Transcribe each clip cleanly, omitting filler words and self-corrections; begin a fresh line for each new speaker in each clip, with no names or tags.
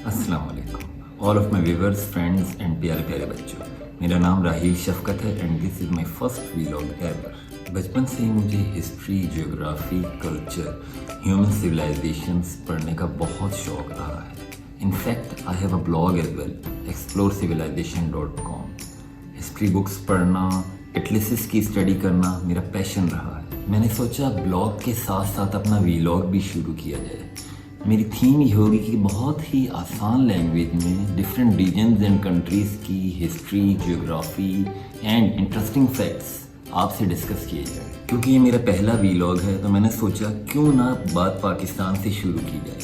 अस्सलाम वालेकुम all of my viewers friends and प्यारे प्यारे बच्चों, मेरा नाम राहील शफकत है and this is my first vlog ever. बचपन से ही मुझे history, geography, culture, human civilisations पढ़ने का बहुत शौक रहा है। In fact I have a blog as well, explorecivilization.com। History books पढ़ना, एटलसिस की स्टडी करना मेरा पैशन रहा है। मैंने सोचा ब्लॉग के साथ साथ अपना व्लॉग भी शुरू किया जाए। मेरी थीम ये होगी कि बहुत ही आसान लैंग्वेज में डिफरेंट रीजन्स एंड कंट्रीज़ की history, geography and interesting facts आपसे डिस्कस किए जाए। क्योंकि ये मेरा पहला व्लॉग है तो मैंने सोचा क्यों ना बात पाकिस्तान से शुरू की जाए।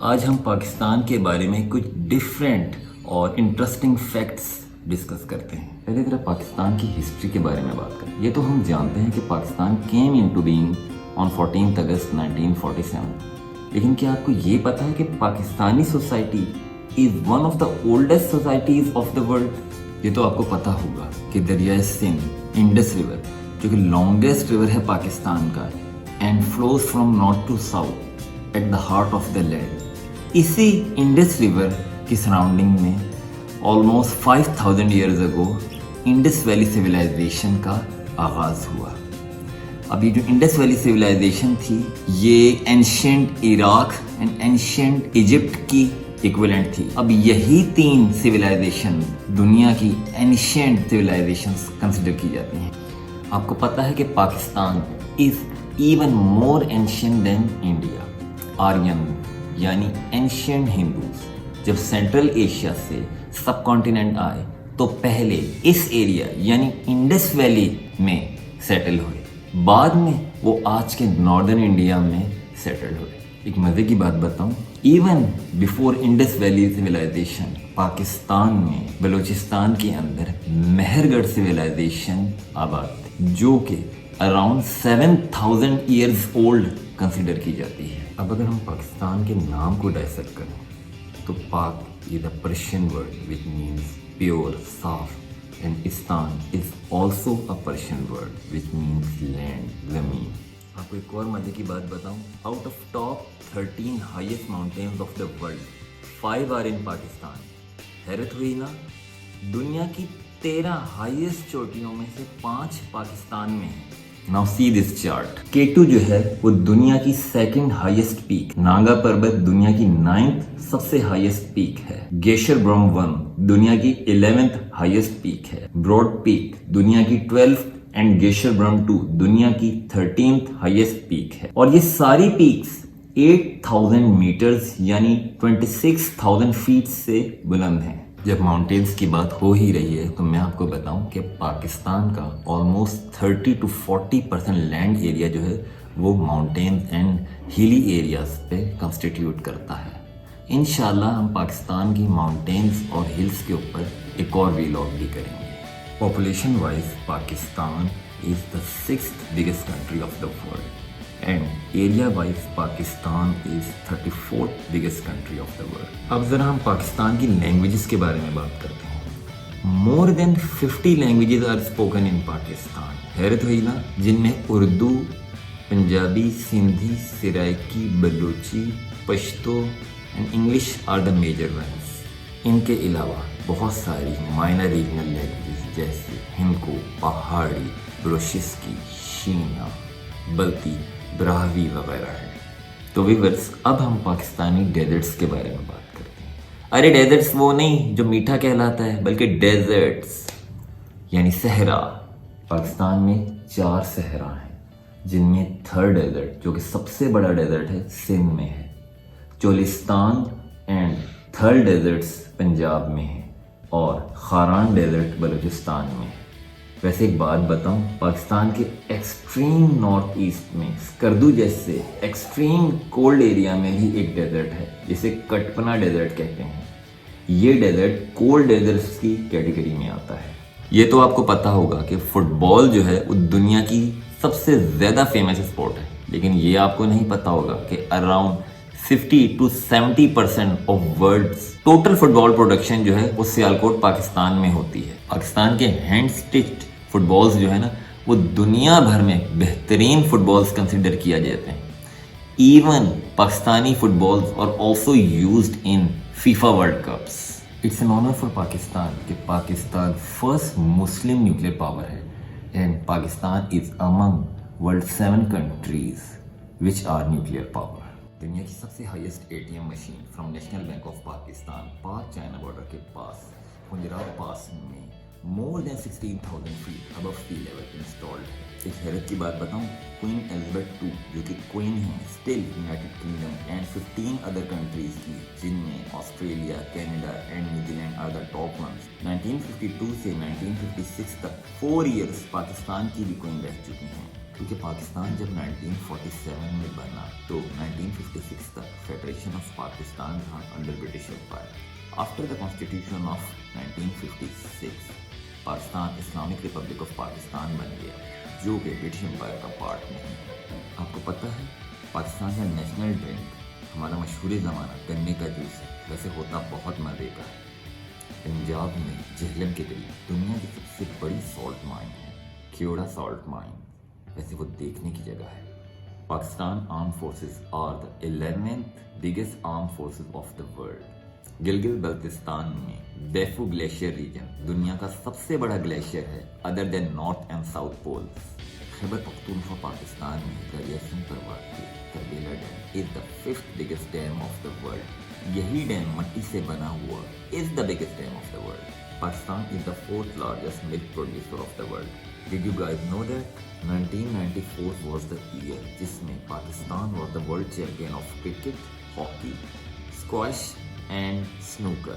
आज हम पाकिस्तान के बारे में कुछ डिफरेंट और इंटरेस्टिंग फैक्ट्स डिस्कस करते हैं। पहले ज़रा पाकिस्तान की हिस्ट्री के बारे में बात करें। ये तो हम जानते हैं कि Pakistan came into being on 14 अगस्त 1947। लेकिन क्या आपको ये पता है कि Pakistani society is one of the oldest societies of the world. ये तो आपको पता होगा कि दरिया सिंध, इंडस रिवर, जो कि लॉन्गेस्ट रिवर है पाकिस्तान का and flows from north to south at the heart of the land. इसी इंडस रिवर की सराउंडिंग में almost 5000 years ago Indus valley civilisation का आगाज़ हुआ। अब ये जो इंडस वैली सिविलाइजेशन थी ये ancient Iraq and ancient Egypt की इक्विवेलेंट थी। अब यही तीन सिविलाइजेशन दुनिया की एंशिएंट सिविलाइजेशंस कंसिडर की जाती हैं। आपको पता है कि Pakistan is even more ancient than India. Aryan यानी एंशिएंट हिंदूज जब सेंट्रल एशिया से सब कॉन्टिनेंट आए तो पहले इस एरिया यानी इंडस वैली में सेटल हुए, बाद में वो आज के नॉर्दर्न इंडिया में सेटल हुए। एक मज़े की बात बताऊं, even before Indus valley civilisation Pakistan में बलूचिस्तान के अंदर मेहरगढ़ सिविलाइजेशन आबाद थी, जो कि अराउंड 7000 ईयर्स ओल्ड कंसिडर की जाती है। अब अगर हम पाकिस्तान के नाम को डायसेक्ट करें तो पाक ये the Persian word which means pure, साफ, and Istan is also a Persian word which means land, ज़मीन। आपको एक और मजे की बात बताऊं, out of top 13 highest mountains of the world 5 are in Pakistan. हैरत हुई ना, दुनिया की 13 हाईएस्ट चोटियों में से 5 पाकिस्तान में है। Now see this chart. K two जो है वो दुनिया की 2nd हाईएस्ट पीक, नागा पर्वत दुनिया की 9th सबसे हाईएस्ट पीक है, गेशर ब्रह्म 1 दुनिया की 11th हाईएस्ट पीक है, ब्रॉड पीक दुनिया की 12th एंड गेशर ब्रह्म 2 दुनिया की 13th हाईएस्ट पीक है। और ये सारी पीक्स 8000 मीटर्स यानी 26000 फीट से बुलंद हैं। जब माउंटेन्स की बात हो ही रही है तो मैं आपको बताऊं कि पाकिस्तान का ऑलमोस्ट 30 to 40% लैंड एरिया जो है वो माउंटेन्स एंड हिली एरियाज पे कंस्टिट्यूट करता है। इंशाल्लाह हम पाकिस्तान की माउंटेन्स और हिल्स के ऊपर एक और व्लॉग भी करेंगे। Population wise Pakistan is the 6th biggest country of the world and area wise Pakistan is 34th biggest country of the world. अब ज़रा हम पाकिस्तान की लैंग्वेजेस के बारे में बात करते हैं। More than 50 languages are spoken in Pakistan. हैरत हुई ना, जिनमें Urdu, Punjabi, Sindhi, Saraiki, Balochi, Pashto and English are the major ones. इनके अलावा बहुत सारी माइनर रीजनल लैंग्वेजेस जैसे हिंदको, पहाड़ी, बलोचिस्की, शीना, बल्ती, ब्राहवी वगैरह है। तो व्यूअर्स अब हम पाकिस्तानी डेजर्ट्स के बारे में बात करते हैं। अरे डेजर्ट्स वो नहीं जो मीठा कहलाता है, बल्कि डेजर्ट्स यानी सहरा। पाकिस्तान में 4 सहरा हैं, जिनमें 3rd डेजर्ट जो कि सबसे बड़ा डेजर्ट है सिंध में है, Cholistan and 3rd desserts Punjab में है और खारान डेजर्ट बलूचिस्तान में है। वैसे एक बात बताऊं, पाकिस्तान के एक्सट्रीम नॉर्थ ईस्ट में स्कर्दू जैसे एक्सट्रीम कोल्ड एरिया में भी एक डेजर्ट है जिसे कटपना डेजर्ट कहते हैं। ये डेजर्ट कोल्ड डेजर्ट्स की कैटेगरी में आता है। ये तो आपको पता होगा कि फुटबॉल जो है वो दुनिया की सबसे ज़्यादा फेमस स्पोर्ट है, लेकिन ये आपको नहीं पता होगा कि around 50 to 70% of world's total football production जो है वो सियालकोट पाकिस्तान में होती है। पाकिस्तान के हैंड स्टिच्ड फुटबॉल्स जो है ना वो दुनिया भर में बेहतरीन फुटबॉल्स कंसिडर किया जाते हैं। Even Pakistani footballs are also used in FIFA World Cups. It's an honor for Pakistan कि Pakistan first Muslim nuclear power है and Pakistan is among world 7 countries which are nuclear power. दुनिया की सबसे highest ATM machine from national bank of Pakistan पाक China border के पास गुजरात पास में more than 16,000 feet above sea level installed है। एक हैरत की बात बताऊं, क्वीन एलिजाबेथ II जो कि क्वीन है still United Kingdom and 15 other countries की, जिनमें Australia, Canada and New Zealand are the top ones. 1952 से 1956 तक 4 इयर्स पाकिस्तान की भी क्वीन रह चुकी हैं, क्योंकि पाकिस्तान जब 1947 में बना तो 1956 तक फेडरेशन ऑफ पाकिस्तान था under British empire. After the constitution of 1956 Pakistan Islamic republic of Pakistan बन गया, जो कि ब्रिटिश एम्पायर का पार्ट नहीं। आपको पता है पाकिस्तान का नेशनल ड्रिंक, हमारा मशहूर ज़माना गन्ने का जूस है, वैसे होता बहुत मज़े का है। पंजाब में झेलम के करीब दुनिया की सबसे बड़ी सॉल्ट माइन है खेड़ा सॉल्ट माइन, वैसे वो देखने की जगह है। Pakistan arm forces are the 11th biggest arm forces of the world. Gilgit Baltistan में डेफू ग्लेशियर रीजन दुनिया का सबसे बड़ा ग्लेशियर है other than north and south pole. Khyber Pakhtunkhwa Pakistan में दरिया सिंध पर वाक़ Tarbela dam is the 5th biggest dam of the world. यही डैम मिट्टी से बना हुआ is the biggest dam of the world. Pakistan is the 4th largest milk producer of the world. Did you guys know that 1994 was the year जिसमें Pakistan was the world champion of cricket, hockey, squash and snooker.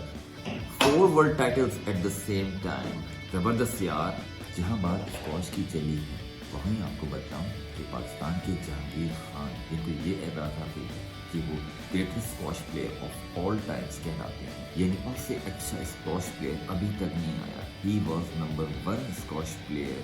4 world titles at the same time. जबरदस्त यार। जहाँ बात squash की चली है वहीं आपको बताऊं कि पाकिस्तान के जहांगीर खान जिनको ये एजाज़ हासिल है कि वो greatest squash player of all times कहलाते हैं, यानी उनसे अच्छा स्क्वॉश प्लेयर अभी तक नहीं आया। He was number 1 squash player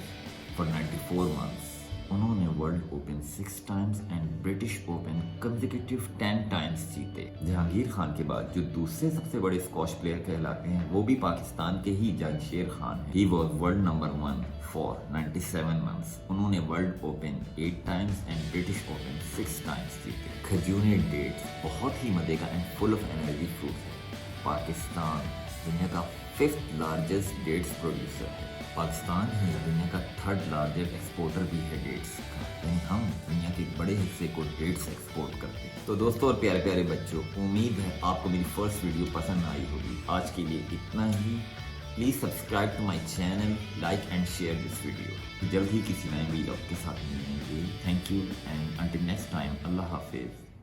for 94 months। उन्होंने world open 6 times and British open consecutive 10 times जीते। जहांगीर खान के बाद जो दूसरे सबसे बड़े स्क्वॉश प्लेयर कहलाते हैं वो भी पाकिस्तान के ही जमशेद खान है। He was world number 1 for 97 months। उन्होंने world open 8 times and British open 6 times जीते। खजूर डेट्स बहुत ही मजे का and full of energy fruit है। पाकिस्तान दुनिया का 5th लार्जेस्ट डेट्स प्रोड्यूसर है। पाकिस्तान ही दुनिया का 3rd लार्जेस्ट एक्सपोर्टर भी है डेट्स का, यानी हम दुनिया के बड़े हिस्से को डेट्स एक्सपोर्ट करते हैं। तो दोस्तों और प्यारे प्यारे बच्चों, उम्मीद है आपको मेरी फर्स्ट वीडियो पसंद आई होगी। आज के लिए इतना ही। Please subscribe to my channel, like and share this video. जल्द ही किसी नए वीडियो के साथ मिलेंगे। Thank you and until next time, अल्लाह हाफिज़।